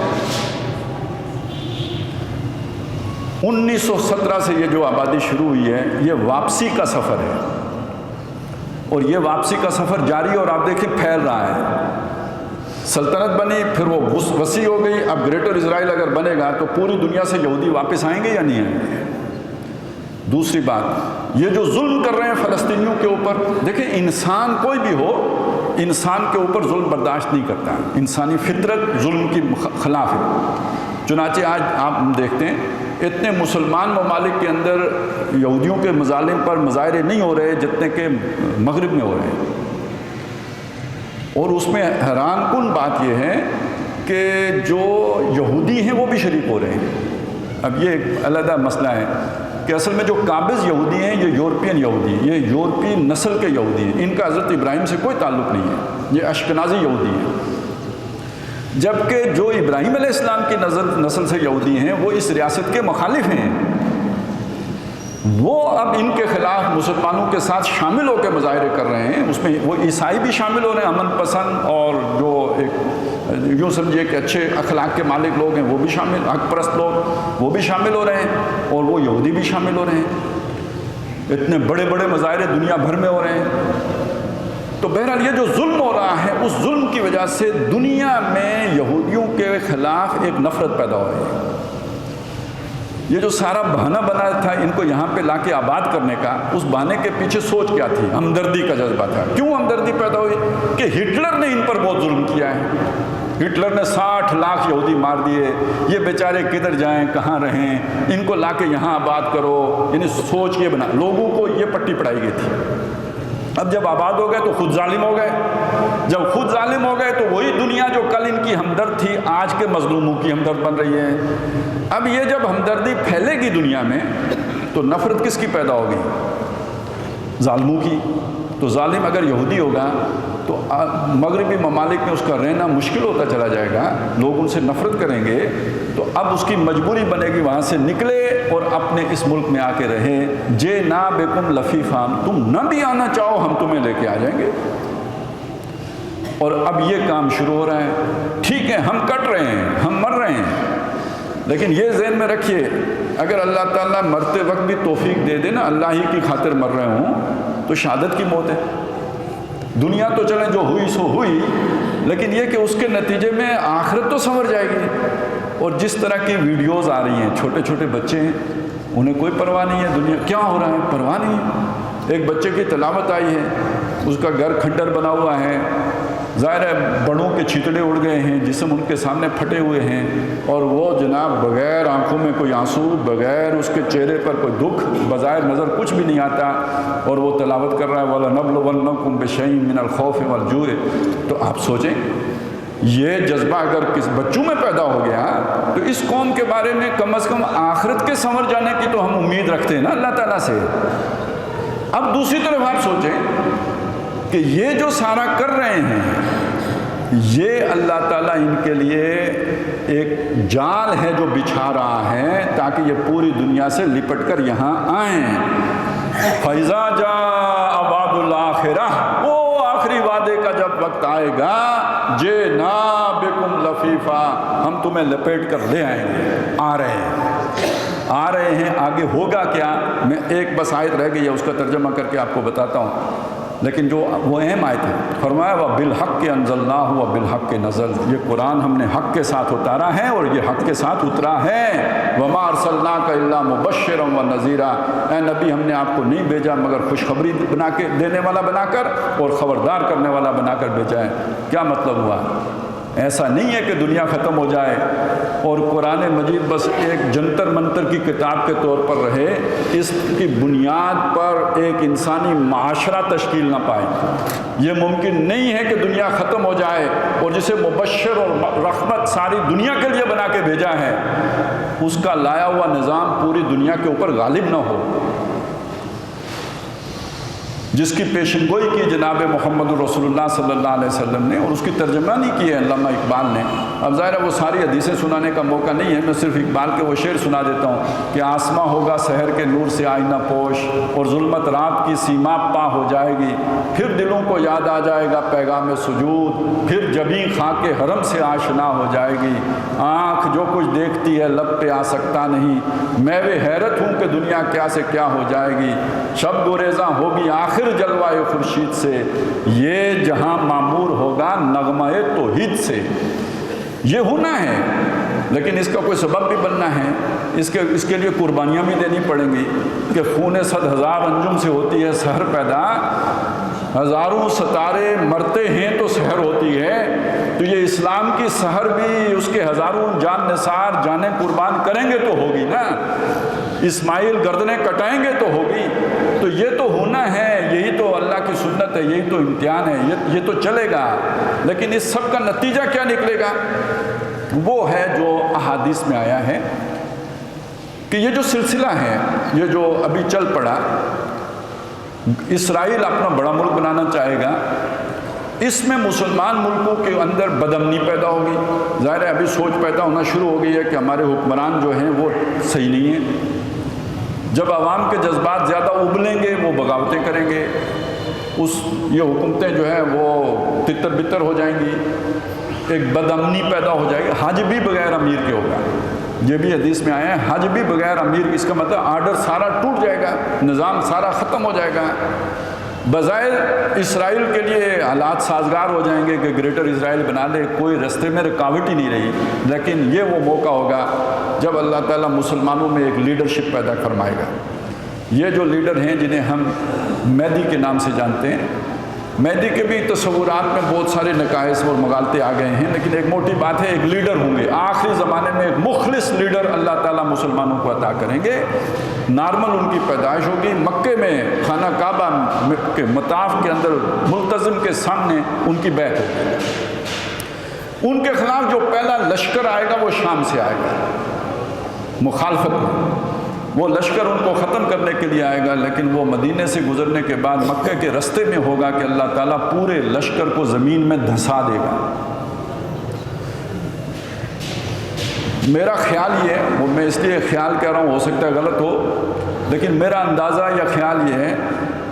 1917 سے یہ جو آبادی شروع ہوئی ہے، یہ واپسی کا سفر ہے، اور یہ واپسی کا سفر جاری اور آپ دیکھیں پھیل رہا ہے۔ سلطنت بنی، پھر وہ وسیع ہو گئی، اب گریٹر اسرائیل اگر بنے گا تو پوری دنیا سے یہودی واپس آئیں گے یا نہیں آئیں گے؟ دوسری بات، یہ جو ظلم کر رہے ہیں فلسطینیوں کے اوپر، دیکھیں انسان کوئی بھی ہو، انسان کے اوپر ظلم برداشت نہیں کرتا، انسانی فطرت ظلم کی خلاف ہے۔ چنانچہ آج آپ دیکھتے ہیں اتنے مسلمان ممالک کے اندر یہودیوں کے مظالم پر مظاہرے نہیں ہو رہے جتنے کہ مغرب میں ہو رہے ہیں، اور اس میں حیران کن بات یہ ہے کہ جو یہودی ہیں وہ بھی شریک ہو رہے ہیں۔ اب یہ ایک علیحدہ مسئلہ ہے کہ اصل میں جو قابض یہودی ہیں یہ یورپین یہودی ہیں، یہ یورپی نسل کے یہودی ہیں، ان کا حضرت ابراہیم سے کوئی تعلق نہیں ہے، یہ اشکنازی یہودی ہیں، جبکہ جو ابراہیم علیہ السلام کی نسل سے یہودی ہیں وہ اس ریاست کے مخالف ہیں، وہ اب ان کے خلاف مسلمانوں کے ساتھ شامل ہو کے مظاہرے کر رہے ہیں، اس میں وہ عیسائی بھی شامل ہو رہے ہیں، امن پسند اور جو ایک یوں سمجھیے کہ اچھے اخلاق کے مالک لوگ ہیں وہ بھی شامل، حق پرست لوگ وہ بھی شامل ہو رہے ہیں، اور وہ یہودی بھی شامل ہو رہے ہیں، اتنے بڑے بڑے مظاہرے دنیا بھر میں ہو رہے ہیں۔ تو بہرحال یہ جو ظلم ہو رہا ہے، اس ظلم کی وجہ سے دنیا میں یہودیوں کے خلاف ایک نفرت پیدا ہو رہی ہے۔ یہ جو سارا بہانہ بنا تھا ان کو یہاں پہ لا کے آباد کرنے کا، اس بہانے کے پیچھے سوچ کیا تھی؟ ہمدردی کا جذبہ تھا۔ کیوں ہمدردی پیدا ہوئی؟ کہ ہٹلر نے ان پر بہت ظلم کیا ہے، ہٹلر نے 60 لاکھ یہودی مار دیے، یہ بیچارے کدھر جائیں کہاں رہیں، ان کو لا کے یہاں آباد کرو، یعنی سوچ یہ بنا، لوگوں کو یہ پٹی پڑھائی گئی تھی۔ اب جب آباد ہو گئے تو خود ظالم ہو گئے، جب خود ظالم ہو گئے تو وہی دنیا جو کل ان کی ہمدرد تھی آج کے مظلوموں کی ہمدرد بن رہی ہے۔ اب یہ جب ہمدردی پھیلے گی دنیا میں تو نفرت کس کی پیدا ہوگی؟ ظالموں کی۔ تو ظالم اگر یہودی ہوگا تو مغربی ممالک میں اس کا رہنا مشکل ہوتا چلا جائے گا، لوگ ان سے نفرت کریں گے، تو اب اس کی مجبوری بنے گی وہاں سے نکلے اور اپنے اس ملک میں آ کے رہے۔ جِئْنَا بِكُمْ لَفِيفًا، تم نہ بھی آنا چاہو ہم تمہیں لے کے آ جائیں گے۔ اور اب یہ کام شروع ہو رہا ہے، ٹھیک ہے ہم کٹ رہے ہیں، ہم مر رہے ہیں، لیکن یہ ذہن میں رکھیے، اگر اللہ تعالیٰ مرتے وقت بھی توفیق دے دے نا، اللہ ہی کی خاطر مر رہے ہوں، تو شہادت کی موت ہے۔ دنیا تو چلیں جو ہوئی سو ہوئی، لیکن یہ کہ اس کے نتیجے میں آخرت تو سنور جائے گی۔ اور جس طرح کی ویڈیوز آ رہی ہیں، چھوٹے چھوٹے بچے ہیں، انہیں کوئی پرواہ نہیں ہے دنیا کیا ہو رہا ہے، پرواہ نہیں ہے۔ ایک بچے کی تلاوت آئی ہے، اس کا گھر کھنڈر بنا ہوا ہے، ظاہر ہے بڑوں کے چھیتڑے اڑ گئے ہیں، جسم ان کے سامنے پھٹے ہوئے ہیں، اور وہ جناب بغیر آنکھوں میں کوئی آنسو، بغیر اس کے چہرے پر کوئی دکھ، بظاہر نظر کچھ بھی نہیں آتا، اور وہ تلاوت کر رہا ہے وَلَنَبْلُوَنَّكُمْ بِشَيْءٍ مِّنَ الْخَوْفِ وَالْجُوعِ۔ تو آپ سوچیں، یہ جذبہ اگر کس بچوں میں پیدا ہو گیا تو اس قوم کے بارے میں کم از کم آخرت کے سنور جانے کی تو ہم امید رکھتے ہیں نا اللہ تعالیٰ سے۔ اب دوسری طرف آپ سوچیں کہ یہ جو سارا کر رہے ہیں، یہ اللہ تعالیٰ ان کے لیے ایک جال ہے جو بچھا رہا ہے تاکہ یہ پوری دنیا سے لپٹ کر یہاں آئیں۔ فَإِذَا جَاءَ وَعْدُ الْآخِرَةِ، وہ آخری وعدے کا جب وقت آئے گا، جِئْنَا بِكُمْ لَفِيفًا، ہم تمہیں لپیٹ کر لے آئیں گے۔ آ رہے ہیں، آگے ہوگا کیا؟ میں ایک بس آیت رہ گئی ہے، اس کا ترجمہ کر کے آپ کو بتاتا ہوں، لیکن جو وہ اہم آیت ہے، فرمایا وَبِالْحَقِّ أَنزَلْنَاهُ وَبِالْحَقِّ نَزَلَ، یہ قرآن ہم نے حق کے ساتھ اتارا ہے اور یہ حق کے ساتھ اترا ہے۔ وَمَا أَرْسَلْنَاكَ إِلَّا مُبَشِّرًا وَنَذِيرًا، اے نبی ہم نے آپ کو نہیں بھیجا مگر خوشخبری بنا کے دینے والا بنا کر اور خبردار کرنے والا بنا کر بھیجا ہے۔ کیا مطلب ہوا؟ ایسا نہیں ہے کہ دنیا ختم ہو جائے اور قرآن مجید بس ایک جنتر منتر کی کتاب کے طور پر رہے، اس کی بنیاد پر ایک انسانی معاشرہ تشکیل نہ پائے۔ یہ ممکن نہیں ہے کہ دنیا ختم ہو جائے اور جسے مبشر اور رحمت ساری دنیا کے لیے بنا کے بھیجا ہے، اس کا لایا ہوا نظام پوری دنیا کے اوپر غالب نہ ہو، جس کی پیشن گوئی کی جناب محمد رسول اللہ صلی اللہ علیہ وسلم نے، اور اس کی ترجمانی کی ہے علامہ اقبال نے۔ اب ظاہر ہے وہ ساری حدیثیں سنانے کا موقع نہیں ہے، میں صرف اقبال کے وہ شعر سنا دیتا ہوں کہ آسماں ہوگا سحر کے نور سے آئینہ پوش، اور ظلمت رات کی سیما پا ہو جائے گی، پھر دلوں کو یاد آ جائے گا پیغام سجود، پھر جبیں خاک کے حرم سے آشنا ہو جائے گی، آنکھ جو کچھ دیکھتی ہے لب پہ آ سکتا نہیں، میں وہ حیرت ہوں کہ دنیا کیا سے کیا ہو جائے گی، شب گریزاں ہوگی آخر جلوائے خورشید سے، یہ جہاں معمور ہوگا نغمہ توحید سے۔ یہ ہونا ہے، لیکن اس کا کوئی سبب بھی بننا ہے، اس کے لیے قربانیاں بھی دینی پڑیں گی کہ خون 100,000 انجم سے ہوتی ہے سحر پیدا، ہزاروں ستارے مرتے ہیں تو سحر ہوتی ہے، تو یہ اسلام کی سحر بھی اس کے ہزاروں جان نثار جانیں قربان کریں گے تو ہوگی نا، اسماعیل گردنیں کٹائیں گے تو ہوگی۔ تو یہ تو ہونا ہے، یہی تو اللہ کی سنت ہے، یہی تو امتحان ہے، یہ تو چلے گا، لیکن اس سب کا نتیجہ کیا نکلے گا؟ وہ ہے جو احادیث میں آیا ہے کہ یہ جو سلسلہ ہے، یہ جو ابھی چل پڑا، اسرائیل اپنا بڑا ملک بنانا چاہے گا، اس میں مسلمان ملکوں کے اندر بدامنی پیدا ہوگی۔ ظاہر ہے ابھی سوچ پیدا ہونا شروع ہو گئی ہے کہ ہمارے حکمران جو ہیں وہ صحیح نہیں ہیں، جب عوام کے جذبات زیادہ ابلیں گے وہ بغاوتیں کریں گے، یہ حکومتیں جو ہیں وہ تتر بتر ہو جائیں گی، ایک بدامنی پیدا ہو جائے گی۔ حج بھی بغیر امیر کے ہوگا، یہ بھی حدیث میں آیا ہے، حج بھی بغیر امیر، اس کا مطلب آرڈر سارا ٹوٹ جائے گا، نظام سارا ختم ہو جائے گا۔ بظاہر اسرائیل کے لیے حالات سازگار ہو جائیں گے کہ گریٹر اسرائیل بنا لے، کوئی رستے میں رکاوٹ ہی نہیں رہی، لیکن یہ وہ موقع ہوگا جب اللہ تعالیٰ مسلمانوں میں ایک لیڈرشپ پیدا فرمائے گا۔ یہ جو لیڈر ہیں جنہیں ہم مہدی کے نام سے جانتے ہیں، مہدی کے بھی تصورات میں بہت سارے نقائص اور مغالطے آ گئے ہیں، لیکن ایک موٹی بات ہے، ایک لیڈر ہوں گے آخری زمانے میں، ایک مخلص لیڈر اللہ تعالیٰ مسلمانوں کو عطا کریں گے۔ نارمل ان کی پیدائش ہوگی، مکے میں خانہ کعبہ کے مطاف کے اندر ملتزم کے سامنے ان کی بیعت ہوگی۔ ان کے خلاف جو پہلا لشکر آئے گا وہ شام سے آئے گا، مخالفت میں وہ لشکر ان کو ختم کرنے کے لیے آئے گا، لیکن وہ مدینے سے گزرنے کے بعد مکہ کے رستے میں ہوگا کہ اللہ تعالیٰ پورے لشکر کو زمین میں دھسا دے گا۔ میرا خیال یہ ہے، وہ میں اس لیے خیال کہہ رہا ہوں، ہو سکتا ہے غلط ہو، لیکن میرا اندازہ یا خیال یہ ہے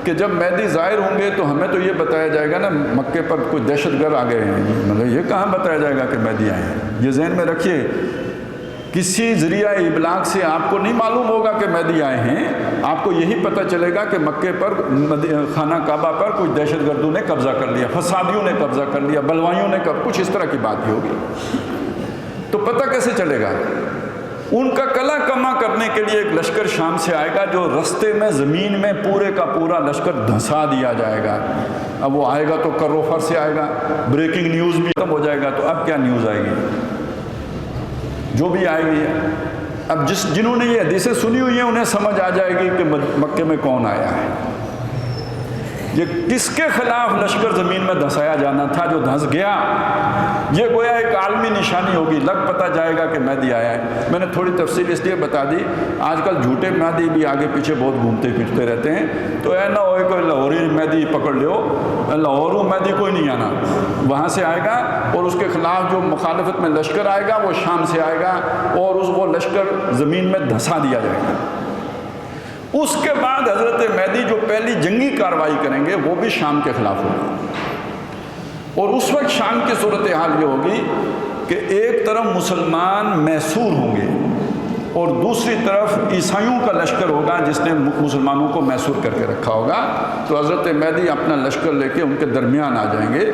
کہ جب مہدی ظاہر ہوں گے تو ہمیں تو یہ بتایا جائے گا نا مکے پر کوئی دہشت گرد آ گئے ہیں، مطلب یہ کہاں بتایا جائے گا کہ مہدی آئے ہیں؟ یہ ذہن میں رکھیے کہ کسی ذریعہ ابلاغ سے آپ کو نہیں معلوم ہوگا کہ مہدی آئے ہیں، آپ کو یہی پتہ چلے گا کہ مکے پر خانہ کعبہ پر کچھ دہشت گردوں نے قبضہ کر لیا، فسادیوں نے قبضہ کر لیا، بلوائیوں نے کچھ اس طرح کی بات ہی ہوگی۔ تو پتہ کیسے چلے گا؟ ان کا کلا کما کرنے کے لیے ایک لشکر شام سے آئے گا، جو رستے میں زمین میں پورے کا پورا لشکر دھنسا دیا جائے گا۔ اب وہ آئے گا تو کرو فر سے آئے گا، بریکنگ نیوز بھی ختم ہو جائے گا، تو اب کیا نیوز آئے گی؟ جو بھی آئے گی، اب جنہوں نے یہ حدیثیں سنی ہوئی ہیں انہیں سمجھ آ جائے گی کہ مکے میں کون آیا ہے، یہ کس کے خلاف لشکر زمین میں دھنسایا جانا تھا جو دھنس گیا۔ یہ گویا ایک عالمی نشانی ہوگی، لگ پتہ جائے گا کہ مہدی آیا ہے۔ میں نے تھوڑی تفصیل اس لیے بتا دی، آج کل جھوٹے مہدی بھی آگے پیچھے بہت گھومتے پھرتے رہتے ہیں، تو اے نہ ہوئے کوئی لاہوری مہدی پکڑ لیو، لاہوروں مہدی کوئی نہیں آنا، وہاں سے آئے گا اور اس کے خلاف جو مخالفت میں لشکر آئے گا وہ شام سے آئے گا اور وہ لشکر زمین میں دھنسا دیا جائے گا۔ اس کے بعد حضرت مہدی جو پہلی جنگی کارروائی کریں گے وہ بھی شام کے خلاف ہوگی، اور اس وقت شام کی صورتحال یہ ہوگی کہ ایک طرف مسلمان محصور ہوں گے اور دوسری طرف عیسائیوں کا لشکر ہوگا جس نے مسلمانوں کو محصور کر کے رکھا ہوگا۔ تو حضرت مہدی اپنا لشکر لے کے ان کے درمیان آ جائیں گے۔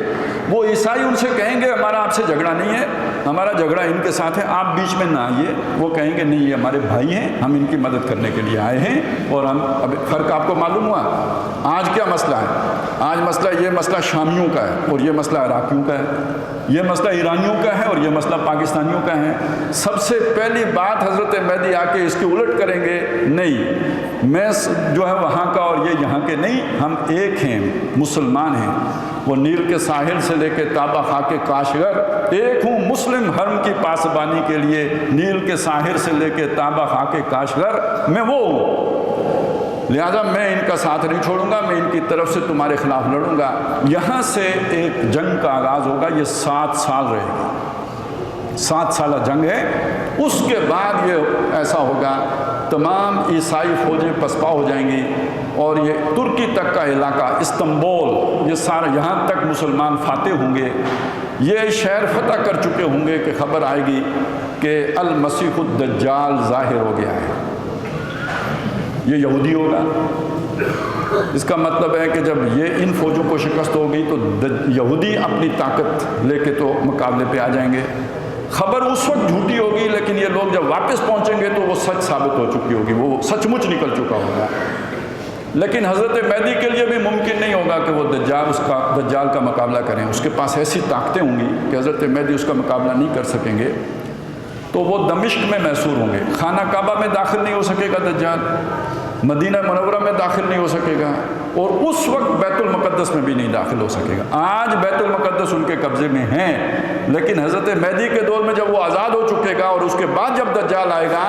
وہ عیسائی ان سے کہیں گے ہمارا آپ سے جھگڑا نہیں ہے، ہمارا جھگڑا ان کے ساتھ ہے، آپ بیچ میں نہ آئیے۔ وہ کہیں گے نہیں، یہ ہمارے بھائی ہیں، ہم ان کی مدد کرنے کے لیے آئے ہیں۔ اور ہم اب فرق آپ کو معلوم ہوا، آج کیا مسئلہ ہے؟ آج یہ مسئلہ شامیوں کا ہے اور یہ مسئلہ عراقیوں کا ہے، یہ مسئلہ ایرانیوں کا ہے اور یہ مسئلہ پاکستانیوں کا ہے۔ سب سے پہلی بات حضرت مہدی آ کے اس کی الٹ کریں گے، نہیں میں جو ہے وہاں کا اور یہ یہاں کے نہیں، ہم ایک ہیں، مسلمان ہیں۔ وہ نیل کے ساحل سے لے کے تابہ خاک کاشغر، ایک ہوں مسلم حرم کی پاسبانی کے لیے، نیل کے ساحل سے لے کے تابہ خاک کاشغر میں وہ ہوں، لہذا میں ان کا ساتھ نہیں چھوڑوں گا، میں ان کی طرف سے تمہارے خلاف لڑوں گا۔ یہاں سے ایک جنگ کا آغاز ہوگا، یہ 7 سال رہے گی، 7 سالہ جنگ ہے۔ اس کے بعد یہ ایسا ہوگا تمام عیسائی فوجیں پسپا ہو جائیں گی اور یہ ترکی تک کا علاقہ، استنبول، یہ سارا یہاں تک مسلمان فاتح ہوں گے، یہ شہر فتح کر چکے ہوں گے کہ خبر آئے گی کہ المسیح الدجال ظاہر ہو گیا ہے۔ یہ یہودی ہوگا، اس کا مطلب ہے کہ جب یہ ان فوجوں کو شکست ہوگی تو یہودی اپنی طاقت لے کے تو مقابلے پہ آ جائیں گے۔ خبر اس وقت جھوٹی ہوگی لیکن یہ لوگ جب واپس پہنچیں گے تو وہ سچ ثابت ہو چکی ہوگی، وہ سچ مچ نکل چکا ہوگا۔ لیکن حضرت مہدی کے لیے بھی ممکن نہیں ہوگا کہ وہ دجال کا مقابلہ کریں، اس کے پاس ایسی طاقتیں ہوں گی کہ حضرت مہدی اس کا مقابلہ نہیں کر سکیں گے۔ تو وہ دمشق میں محصور ہوں گے، خانہ کعبہ میں داخل نہیں ہو سکے گا دجال، مدینہ منورہ میں داخل نہیں ہو سکے گا، اور اس وقت بیت المقدس میں بھی نہیں داخل ہو سکے گا۔ آج بیت المقدس ان کے قبضے میں ہیں، لیکن حضرت مہدی کے دور میں جب وہ آزاد ہو چکے گا اور اس کے بعد جب دجال آئے گا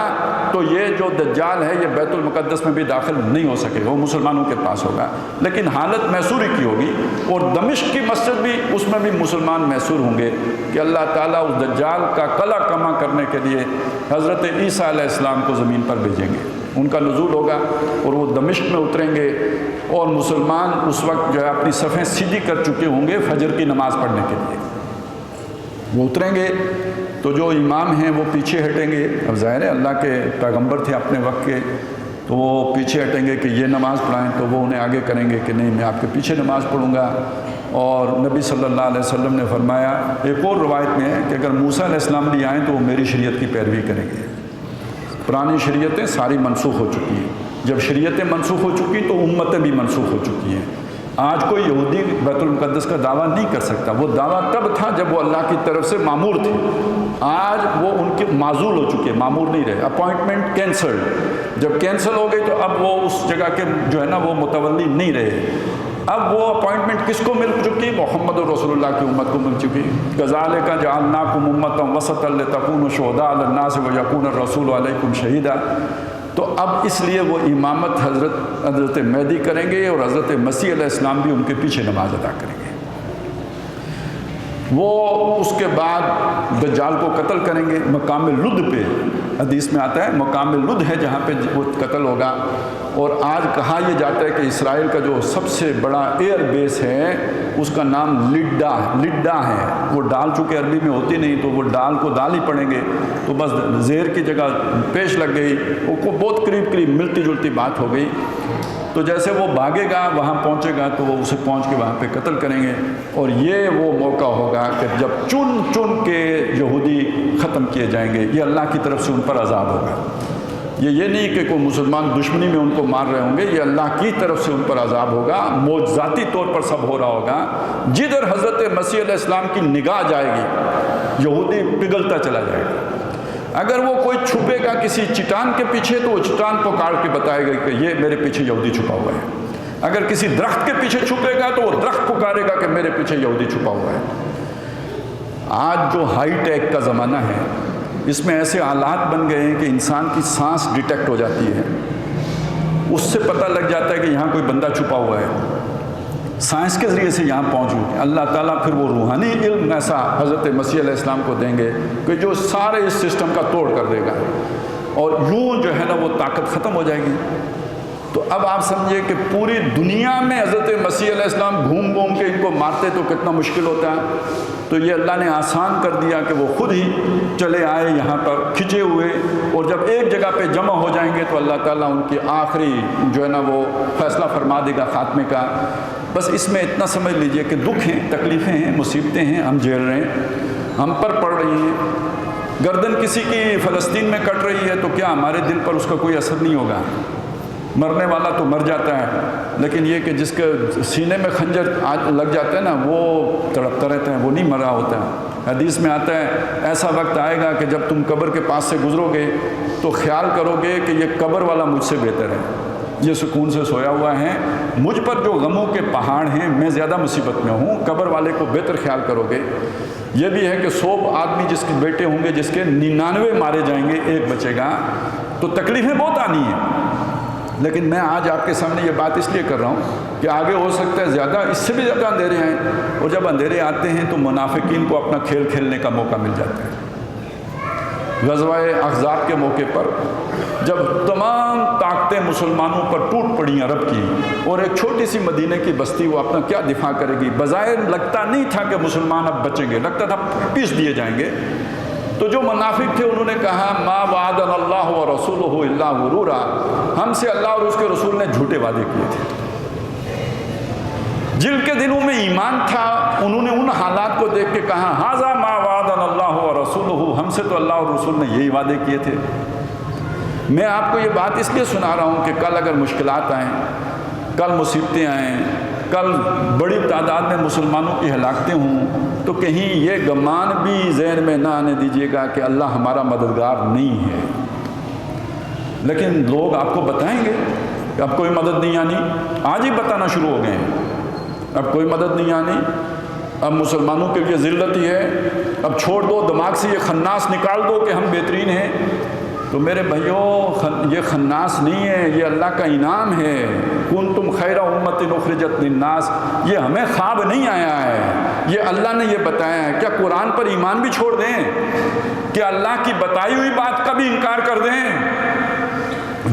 تو یہ جو دجال ہے یہ بیت المقدس میں بھی داخل نہیں ہو سکے گا، وہ مسلمانوں کے پاس ہوگا، لیکن حالت محصوری کی ہوگی۔ اور دمشق کی مسجد بھی، اس میں بھی مسلمان محصور ہوں گے کہ اللہ تعالیٰ اس دجال کا قلع کما کرنے کے لیے حضرت عیسیٰ علیہ السلام کو زمین پر بھیجیں گے، ان کا نزول ہوگا اور وہ دمشق میں اتریں گے، اور مسلمان اس وقت جو ہے اپنی صفیں سیدھی کر چکے ہوں گے فجر کی نماز پڑھنے کے لیے۔ وہ اتریں گے تو جو امام ہیں وہ پیچھے ہٹیں گے، اب ظاہر ہے اللہ کے پیغمبر تھے اپنے وقت کے، تو وہ پیچھے ہٹیں گے کہ یہ نماز پڑھائیں، تو وہ انہیں آگے کریں گے کہ نہیں میں آپ کے پیچھے نماز پڑھوں گا۔ اور نبی صلی اللہ علیہ وسلم نے فرمایا، ایک اور روایت میں ہے کہ اگر موسیٰ علیہ السلام بھی آئیں تو وہ میری شریعت کی پیروی کریں گے۔ پرانی شریعتیں ساری منسوخ ہو چکی ہیں، جب شریعتیں منسوخ ہو چکی تو امتیں بھی منسوخ ہو چکی ہیں۔ آج کوئی یہودی بیت المقدس کا دعویٰ نہیں کر سکتا، وہ دعویٰ تب تھا جب وہ اللہ کی طرف سے مامور تھے، آج وہ ان کے معزول ہو چکے، مامور نہیں رہے، اپوائنٹمنٹ کینسلڈ، جب کینسل ہو گئی تو اب وہ اس جگہ کے جو ہے نا وہ متولی نہیں رہے، اب وہ اپوائنٹمنٹ کس کو مل چکی؟ محمد رسول اللہ کی امت کو مل چکی۔ کذالک جعلناکم امۃ وسطا لتکونوا شہداء علی الناس ویکون الرسول علیکم شہیدا۔ تو اب اس لیے وہ امامت حضرت مہدی کریں گے اور حضرت مسیح علیہ السلام بھی ان کے پیچھے نماز ادا کریں گے۔ وہ اس کے بعد دجال کو قتل کریں گے مقام لد پہ، حدیث میں آتا ہے مقام لد ہے جہاں پہ وہ قتل ہوگا، اور آج کہا یہ جاتا ہے کہ اسرائیل کا جو سب سے بڑا ایئر بیس ہے اس کا نام لڈا ہے۔ وہ ڈال چونکہ عربی میں ہوتی نہیں تو وہ ڈال کو دال ہی پڑھیں گے، تو بس زیر کی جگہ پیش لگ گئی، وہ کو بہت قریب ملتی جلتی بات ہو گئی۔ تو جیسے وہ بھاگے گا وہاں پہنچے گا تو وہ اسے پہنچ کے وہاں پہ قتل کریں گے، اور یہ وہ موقع ہوگا کہ جب چن چن کے یہودی ختم کیے جائیں گے، یہ اللہ کی طرف سے ان پر عذاب ہوگا۔ یہ نہیں کہ کوئی مسلمان دشمنی میں ان کو مار رہے ہوں گے، یہ اللہ کی طرف سے ان پر عذاب ہوگا، معجزاتی طور پر سب ہو رہا ہوگا۔ جدھر حضرت مسیح علیہ السلام کی نگاہ جائے گی یہودی پگھلتا چلا جائے گا۔ اگر وہ کوئی چھپے گا کسی چٹان کے پیچھے تو وہ چٹان پکار کے بتائے گا کہ یہ میرے پیچھے یہودی چھپا ہوا ہے۔ اگر کسی درخت کے پیچھے چھپے گا تو وہ درخت پکارے گا کہ میرے پیچھے یہودی چھپا ہوا ہے۔ آج جو ہائی ٹیک کا زمانہ ہے اس میں ایسے آلات بن گئے ہیں کہ انسان کی سانس ڈیٹیکٹ ہو جاتی ہے، اس سے پتہ لگ جاتا ہے کہ یہاں کوئی بندہ چھپا ہوا ہے، سائنس کے ذریعے سے یہاں پہنچوں۔ اللہ تعالیٰ پھر وہ روحانی علم ایسا حضرت مسیح علیہ السلام کو دیں گے کہ جو سارے اس سسٹم کا توڑ کر دے گا، اور یوں جو ہے نا وہ طاقت ختم ہو جائے گی۔ تو اب آپ سمجھے کہ پوری دنیا میں حضرت مسیح علیہ السلام گھوم گھوم کے ان کو مارتے تو کتنا مشکل ہوتا ہے۔ تو یہ اللہ نے آسان کر دیا کہ وہ خود ہی چلے آئے یہاں پر کھچے ہوئے، اور جب ایک جگہ پہ جمع ہو جائیں گے تو اللہ تعالیٰ ان کی آخری جو ہے نا وہ فیصلہ فرما دے گا خاتمے کا۔ بس اس میں اتنا سمجھ لیجئے کہ دکھ ہیں، تکلیفیں ہیں، مصیبتیں ہیں، ہم جھیل رہے ہیں، ہم پر پڑ رہی ہیں۔ گردن کسی کی فلسطین میں کٹ رہی ہے تو کیا ہمارے دل پر اس کا کوئی اثر نہیں ہوگا؟ مرنے والا تو مر جاتا ہے، لیکن یہ کہ جس کے سینے میں خنجر لگ جاتا ہے نا وہ تڑپتا رہتا ہے، وہ نہیں مرا ہوتا ہے۔ حدیث میں آتا ہے ایسا وقت آئے گا کہ جب تم قبر کے پاس سے گزرو گے تو خیال کرو گے کہ یہ قبر والا مجھ سے بہتر ہے، یہ سکون سے سویا ہوا ہے، مجھ پر جو غموں کے پہاڑ ہیں میں زیادہ مصیبت میں ہوں، قبر والے کو بہتر خیال کرو گے۔ یہ بھی ہے کہ 100 آدمی جس کے بیٹے ہوں گے جس کے 99 مارے جائیں گے، ایک بچے گا، تو تکلیفیں بہت آنی ہیں۔ لیکن میں آج آپ کے سامنے یہ بات اس لیے کر رہا ہوں کہ آگے ہو سکتا ہے زیادہ، اس سے بھی زیادہ اندھیرے آئیں، اور جب اندھیرے آتے ہیں تو منافقین کو اپنا کھیل کھیلنے کا موقع مل جاتا ہے۔ غزوہ احزاب کے موقع پر جب تمام طاقتیں مسلمانوں پر ٹوٹ پڑیں عرب کی، اور ایک چھوٹی سی مدینے کی بستی وہ اپنا کیا دفاع کرے گی، بظاہر لگتا نہیں تھا کہ مسلمان اب بچیں گے، لگتا تھا پیس دیے جائیں گے۔ تو جو منافق تھے انہوں نے کہا ما وعدنا اللہ ورسولہ الا غرورا، ہم سے اللہ اور اس کے رسول نے جھوٹے وعدے کیے تھے۔ جن کے دلوں میں ایمان تھا انہوں نے ان حالات کو دیکھ کے کہا ھذا ما وعدنا اللہ ورسولہ، ہم سے تو اللہ اور رسول نے یہی وعدے کیے تھے۔ میں آپ کو یہ بات اس لیے سنا رہا ہوں کہ کل اگر مشکلات آئیں، کل مصیبتیں آئیں، کل بڑی تعداد میں مسلمانوں کی ہلاکتیں ہوں، تو کہیں یہ گمان بھی ذہن میں نہ آنے دیجیے گا کہ اللہ ہمارا مددگار نہیں ہے۔ لیکن لوگ آپ کو بتائیں گے کہ اب کوئی مدد نہیں آنی، آج ہی بتانا شروع ہو گئے ہیں، اب کوئی مدد نہیں آنی، اب مسلمانوں کے لیے ذلت ہی ہے، اب چھوڑ دو، دماغ سے یہ خناس نکال دو کہ ہم بہترین ہیں۔ تو میرے بھائیوں یہ خناس نہیں ہے، یہ اللہ کا انعام ہے۔ کنتم خیر امت اخرجت للناس، یہ ہمیں خواب نہیں آیا ہے، یہ اللہ نے یہ بتایا ہے۔ کیا قرآن پر ایمان بھی چھوڑ دیں؟ کیا اللہ کی بتائی ہوئی بات کا بھی انکار کر دیں؟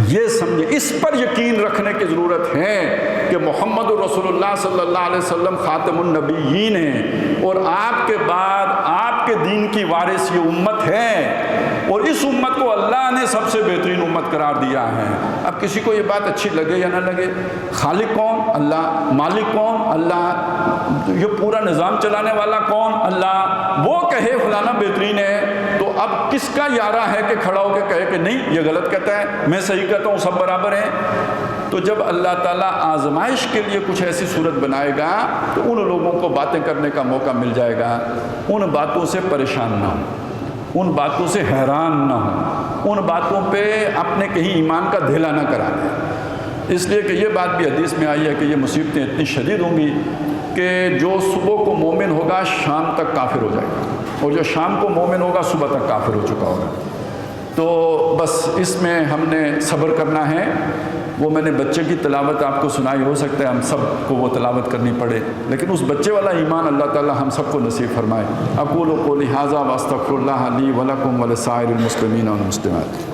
یہ سمجھے، اس پر یقین رکھنے کی ضرورت ہے کہ محمد رسول اللہ صلی اللہ علیہ وسلم خاتم النبیین ہیں، اور آپ کے بعد آپ کے دین کی وارث یہ امت ہے، اور اس امت کو اللہ نے سب سے بہترین امت قرار دیا ہے۔ اب کسی کو یہ بات اچھی لگے یا نہ لگے، خالق کون؟ اللہ۔ مالک کون؟ اللہ۔ یہ پورا نظام چلانے والا کون؟ اللہ۔ وہ کہے فلانا بہترین ہے تو اب کس کا یارہ ہے کہ کھڑا ہو کے کہے کہ نہیں یہ غلط کہتا ہے، میں صحیح کہتا ہوں، سب برابر ہیں؟ تو جب اللہ تعالیٰ آزمائش کے لیے کچھ ایسی صورت بنائے گا تو ان لوگوں کو باتیں کرنے کا موقع مل جائے گا، ان باتوں سے پریشان نہ ہوں، ان باتوں سے حیران نہ ہوں، ان باتوں پہ اپنے کہیں ایمان کا دھیلا نہ کرا دیں۔ اس لیے کہ یہ بات بھی حدیث میں آئی ہے کہ یہ مصیبتیں اتنی شدید ہوں گی کہ جو صبح کو مومن ہوگا شام تک کافر ہو جائے گا، اور جو شام کو مومن ہوگا صبح تک کافر ہو چکا ہوگا۔ تو بس اس میں ہم نے صبر کرنا ہے، وہ میں نے بچے کی تلاوت آپ کو سنائی، ہو سکتا ہے ہم سب کو وہ تلاوت کرنی پڑے، لیکن اس بچے والا ایمان اللہ تعالی ہم سب کو نصیب فرمائے۔ اقول قولی ھذا واستغفر اللہ لی ولکم ولسائر المسلمین والمسلمات۔